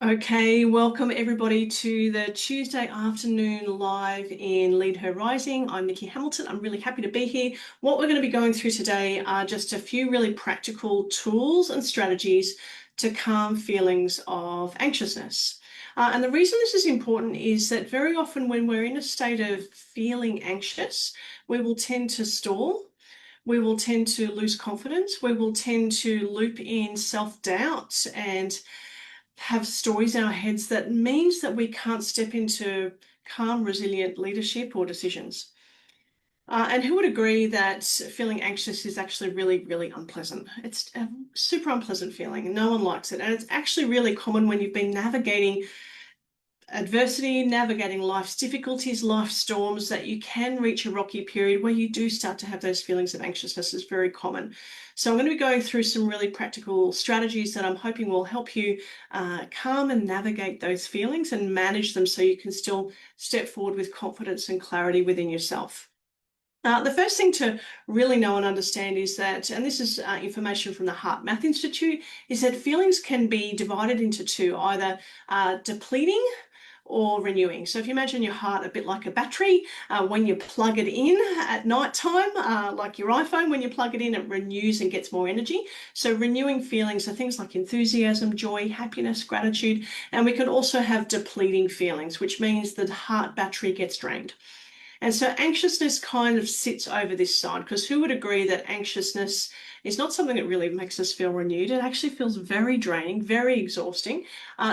Okay, welcome everybody to the Tuesday afternoon live in Lead Her Rising. I'm Nikki Hamilton. I'm really happy to be here. What we're going to be going through today are just a few really practical tools and strategies to calm feelings of anxiousness. And the reason this is important is that very often when we're in a state of feeling anxious, we will tend to stall. We will tend to lose confidence. We will tend to loop in self-doubt and have stories in our heads that means that we can't step into calm, resilient leadership or decisions. And who would agree that feeling anxious is actually really, really unpleasant? It's a super unpleasant feeling and no one likes it. And it's actually really common when you've been navigating adversity, navigating life's difficulties, life storms, that you can reach a rocky period where you do start to have those feelings of anxiousness is very common. So I'm going to be going through some really practical strategies that I'm hoping will help you calm and navigate those feelings and manage them so you can still step forward with confidence and clarity within yourself. The first thing to really know and understand is that, and this is information from the Heart Math Institute, is that feelings can be divided into two, either depleting or renewing. So if you imagine your heart a bit like a battery, when you plug it in at night time, like your iPhone, when you plug it in, it renews and gets more energy. So renewing feelings are things like enthusiasm, joy, happiness, gratitude, and we can also have depleting feelings, which means the heart battery gets drained. And so anxiousness kind of sits over this side, because who would agree that anxiousness is not something that really makes us feel renewed? It actually feels very draining, very exhausting.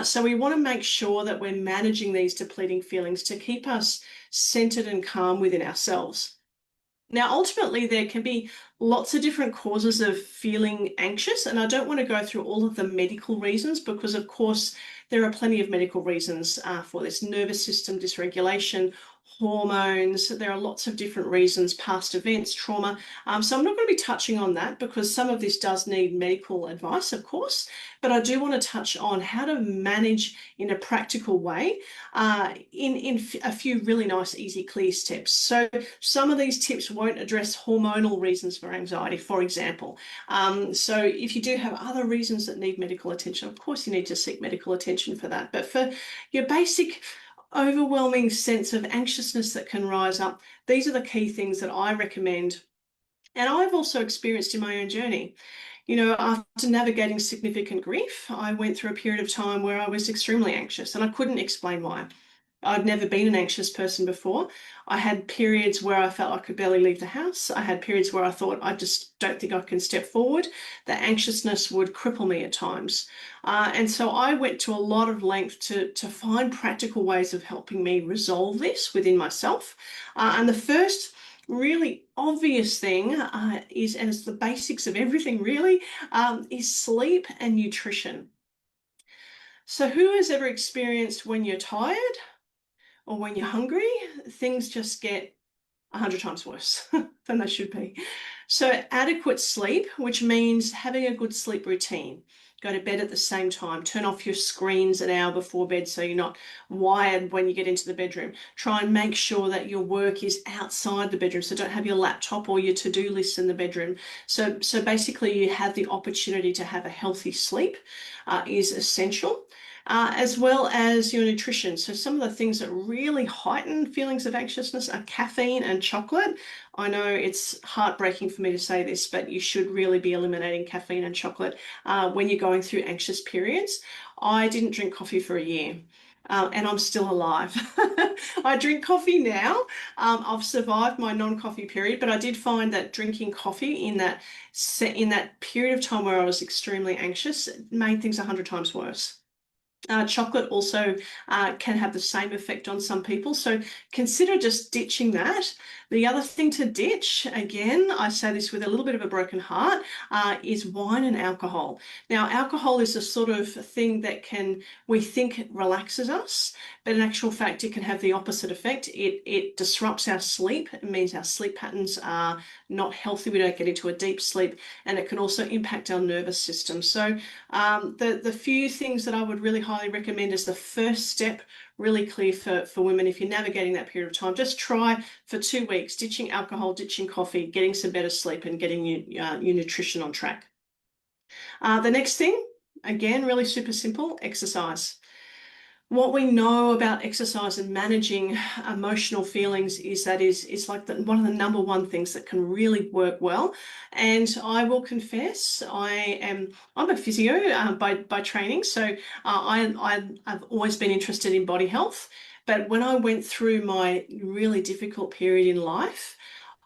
So we want to make sure that we're managing these depleting feelings to keep us centered and calm within ourselves. Now, ultimately, there can be lots of different causes of feeling anxious, and I don't want to go through all of the medical reasons because, of course, there are plenty of medical reasons for this: nervous system dysregulation, hormones. There are lots of different reasons, past events, trauma. So I'm not going to be touching on that because some of this does need medical advice, of course, but I do want to touch on how to manage in a practical way in a few really nice, easy, clear steps. So some of these tips won't address hormonal reasons for anxiety, for example. So if you do have other reasons that need medical attention, of course you need to seek medical attention for that. But for your basic overwhelming sense of anxiousness that can rise up, these are the key things that I recommend. And I've also experienced in my own journey. You know, after navigating significant grief, I went through a period of time where I was extremely anxious and I couldn't explain why. I'd never been an anxious person before. I had periods where I felt I could barely leave the house. I had periods where I thought, I just don't think I can step forward. The anxiousness would cripple me at times. And so I went to a lot of length to find practical ways of helping me resolve this within myself. And the first really obvious thing is, and it's the basics of everything really, is sleep and nutrition. So who has ever experienced when you're tired or when you're hungry, things just get 100 times worse than they should be? So adequate sleep, which means having a good sleep routine. Go to bed at the same time. Turn off your screens an hour before bed so you're not wired when you get into the bedroom. Try and make sure that your work is outside the bedroom. So don't have your laptop or your to-do list in the bedroom. So basically you have the opportunity to have a healthy sleep is essential. As well as your nutrition. So some of the things that really heighten feelings of anxiousness are caffeine and chocolate. I know it's heartbreaking for me to say this, but you should really be eliminating caffeine and chocolate when you're going through anxious periods. I didn't drink coffee for a year. And I'm still alive. I drink coffee now. I've survived my non-coffee period, but I did find that drinking coffee in that period of time where I was extremely anxious made things 100 times worse. Chocolate also can have the same effect on some people, so consider just ditching that. The other thing to ditch, again, I say this with a little bit of a broken heart, is wine and alcohol. Now, alcohol is a sort of thing that we think relaxes us, but in actual fact, it can have the opposite effect. It disrupts our sleep. It means our sleep patterns are not healthy. We don't get into a deep sleep, and it can also impact our nervous system. So the few things that I would really highly recommend as the first step, really clear for women, if you're navigating that period of time, just try for 2 weeks, ditching alcohol, ditching coffee, getting some better sleep and getting your nutrition on track. The next thing, again, really super simple, exercise. What we know about exercise and managing emotional feelings is that is like one of the number one things that can really work well. And I will confess, I'm a physio by training, so I've always been interested in body health. But when I went through my really difficult period in life,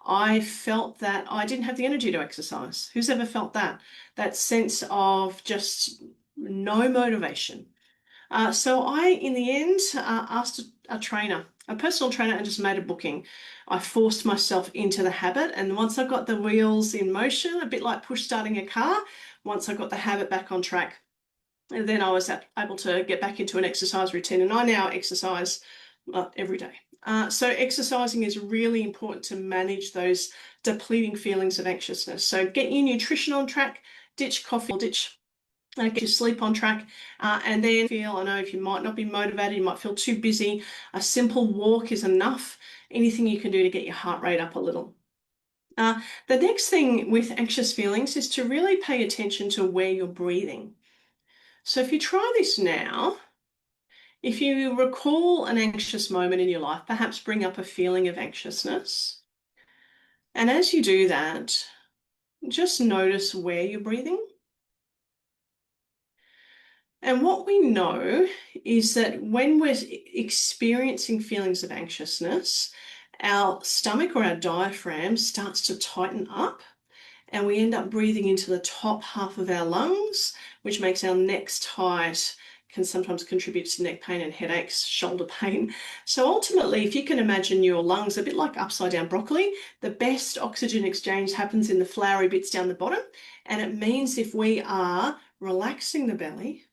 I felt that I didn't have the energy to exercise. Who's ever felt that? That sense of just no motivation. So I, in the end, asked a trainer, a personal trainer, and just made a booking. I forced myself into the habit, and once I got the wheels in motion, a bit like push starting a car, once I got the habit back on track, and then I was able to get back into an exercise routine, and I now exercise every day. So exercising is really important to manage those depleting feelings of anxiousness. So get your nutrition on track, ditch coffee, ditch get your sleep on track, and then I know if you might not be motivated, you might feel too busy, a simple walk is enough. Anything you can do to get your heart rate up a little. The next thing with anxious feelings is to really pay attention to where you're breathing. So if you try this now, if you recall an anxious moment in your life, perhaps bring up a feeling of anxiousness. And as you do that, just notice where you're breathing. And what we know is that when we're experiencing feelings of anxiousness, our stomach or our diaphragm starts to tighten up, and we end up breathing into the top half of our lungs, which makes our necks tight, can sometimes contribute to neck pain and headaches, shoulder pain. So ultimately, if you can imagine your lungs a bit like upside down broccoli, the best oxygen exchange happens in the floury bits down the bottom. And it means if we are relaxing the belly,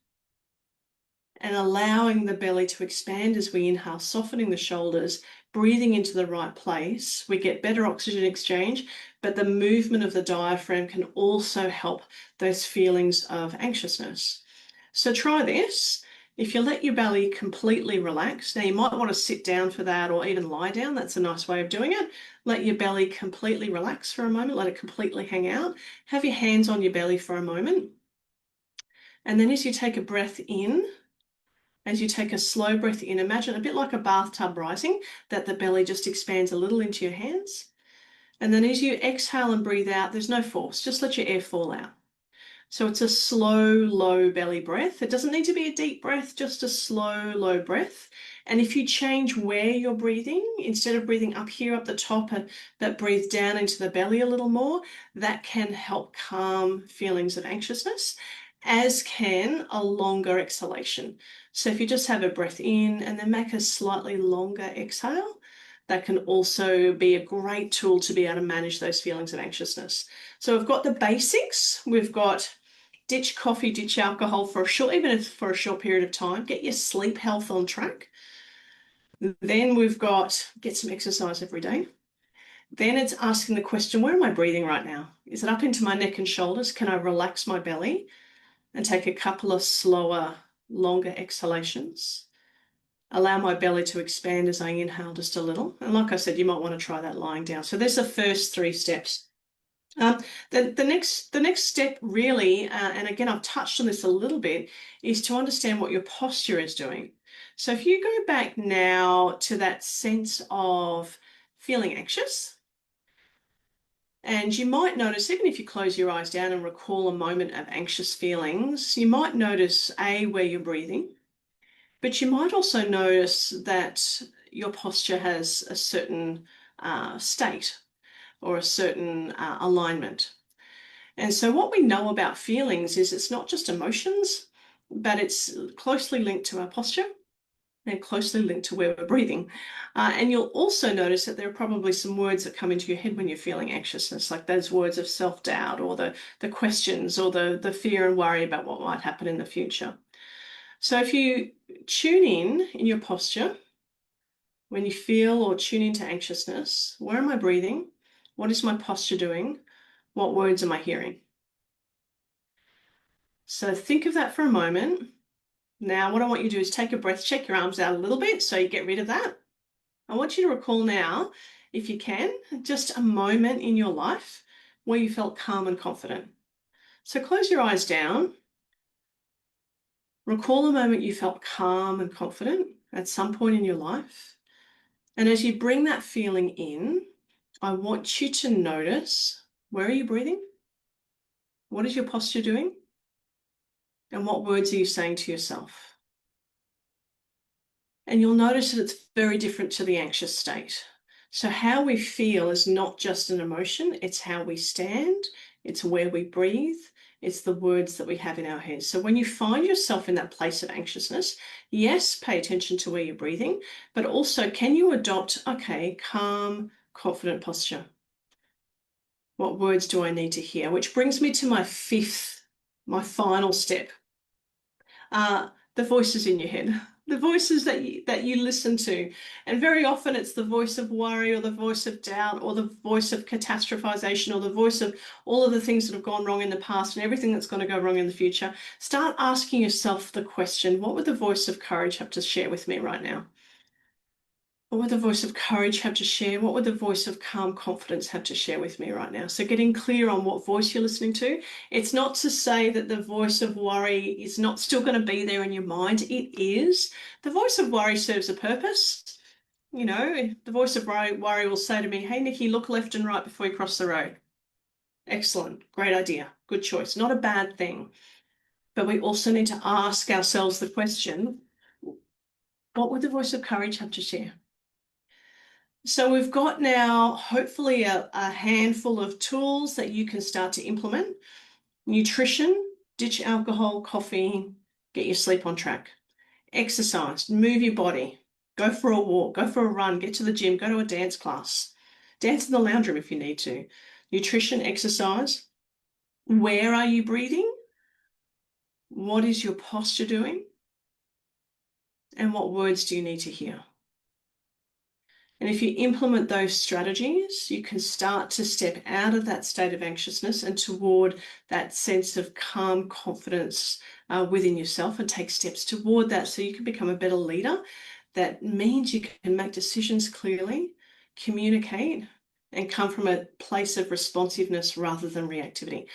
and allowing the belly to expand as we inhale, softening the shoulders, breathing into the right place, we get better oxygen exchange, but the movement of the diaphragm can also help those feelings of anxiousness. So try this. If you let your belly completely relax, now you might want to sit down for that or even lie down. That's a nice way of doing it. Let your belly completely relax for a moment. Let it completely hang out. Have your hands on your belly for a moment. And then as you take a breath in, as you take a slow breath in, imagine a bit like a bathtub rising, that the belly just expands a little into your hands. And then as you exhale and breathe out, there's no force, just let your air fall out. So it's a slow, low belly breath. It doesn't need to be a deep breath, just a slow, low breath. And if you change where you're breathing, instead of breathing up here, up the top, but breathe down into the belly a little more, that can help calm feelings of anxiousness, as can a longer exhalation. So if you just have a breath in and then make a slightly longer exhale, that can also be a great tool to be able to manage those feelings of anxiousness. So we've got the basics. We've got ditch coffee, ditch alcohol for a short, even if for a short period of time. Get your sleep health on track. Then we've got get some exercise every day. Then it's asking the question, where am I breathing right now? Is it up into my neck and shoulders? Can I relax my belly and take a couple of slower, longer exhalations? Allow my belly to expand as I inhale just a little. And like I said, you might want to try that lying down. So there's the first three steps. The next step really, and again, I've touched on this a little bit, is to understand what your posture is doing. So if you go back now to that sense of feeling anxious, and you might notice, even if you close your eyes down and recall a moment of anxious feelings, you might notice A, where you're breathing, but you might also notice that your posture has a certain state or a certain alignment. And so what we know about feelings is it's not just emotions, but it's closely linked to our posture and closely linked to where we're breathing. And you'll also notice that there are probably some words that come into your head when you're feeling anxiousness, like those words of self-doubt or the questions or the fear and worry about what might happen in the future. So if you tune in your posture, when you feel or tune into anxiousness, where am I breathing? What is my posture doing? What words am I hearing? So think of that for a moment. Now, what I want you to do is take a breath, check your arms out a little bit so you get rid of that. I want you to recall now, if you can, just a moment in your life where you felt calm and confident. So close your eyes down. Recall a moment you felt calm and confident at some point in your life. And as you bring that feeling in, I want you to notice, where are you breathing? What is your posture doing? And what words are you saying to yourself? And you'll notice that it's very different to the anxious state. So how we feel is not just an emotion, it's how we stand, it's where we breathe, it's the words that we have in our heads. So when you find yourself in that place of anxiousness, yes, pay attention to where you're breathing, but also can you adopt, okay, calm, confident posture? What words do I need to hear? Which brings me to my final step. The voices in your head, the voices that you listen to. And very often it's the voice of worry or the voice of doubt or the voice of catastrophization or the voice of all of the things that have gone wrong in the past and everything that's going to go wrong in the future. Start asking yourself the question, what would the voice of courage have to share with me right now? What would the voice of courage have to share? What would the voice of calm confidence have to share with me right now? So getting clear on what voice you're listening to. It's not to say that the voice of worry is not still going to be there in your mind. It is. The voice of worry serves a purpose. You know, the voice of worry will say to me, hey, Nikki, look left and right before you cross the road. Excellent. Great idea. Good choice. Not a bad thing. But we also need to ask ourselves the question, what would the voice of courage have to share? So we've got now hopefully a handful of tools that you can start to implement. Nutrition, ditch alcohol, coffee, get your sleep on track. Exercise, move your body, go for a walk, go for a run, get to the gym, go to a dance class. Dance in the lounge room if you need to. Nutrition, exercise. Where are you breathing? What is your posture doing? And what words do you need to hear? And if you implement those strategies, you can start to step out of that state of anxiousness and toward that sense of calm confidence within yourself and take steps toward that so you can become a better leader. That means you can make decisions clearly, communicate, and come from a place of responsiveness rather than reactivity.